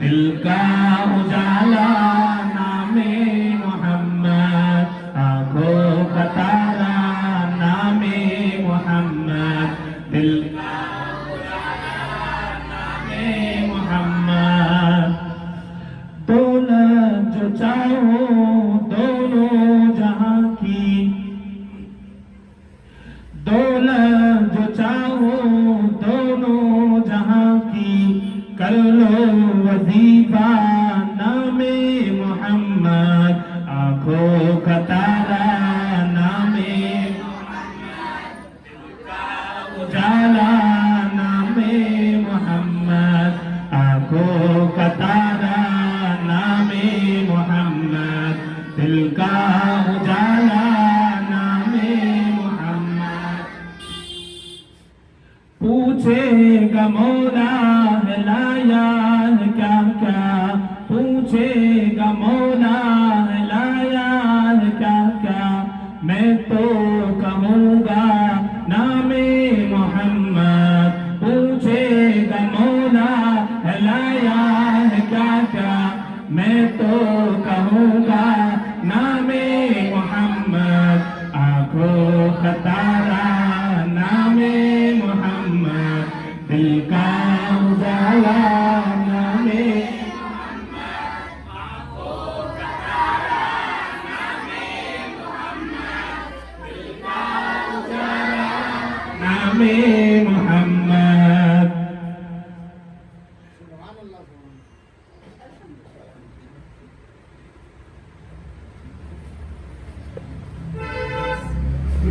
दिल का उजाला नामे मोहम्मद, आंखों का तारा नामे मोहम्मद, दिल का उजाला नामे मोहम्मद। दौलत जो चाहो दोनों जहां की, दौलत जो चाहो दोनों जहां की, कर लो वजीफा नामे मोहम्मद, आंखों का तारा नामे उजाला नामे मोहम्मद, आंखों का तारा नामे मोहम्मद, दिल का उजाला नामे मोहम्मद। पूछेगा मौला है लाया है क्या क्या, पूछेगा मौला है लाया है क्या क्या, मैं तो कहूँगा नामे मोहम्मद। पूछेगा मौला है लाया है क्या क्या, मैं तो कहूँगा नामे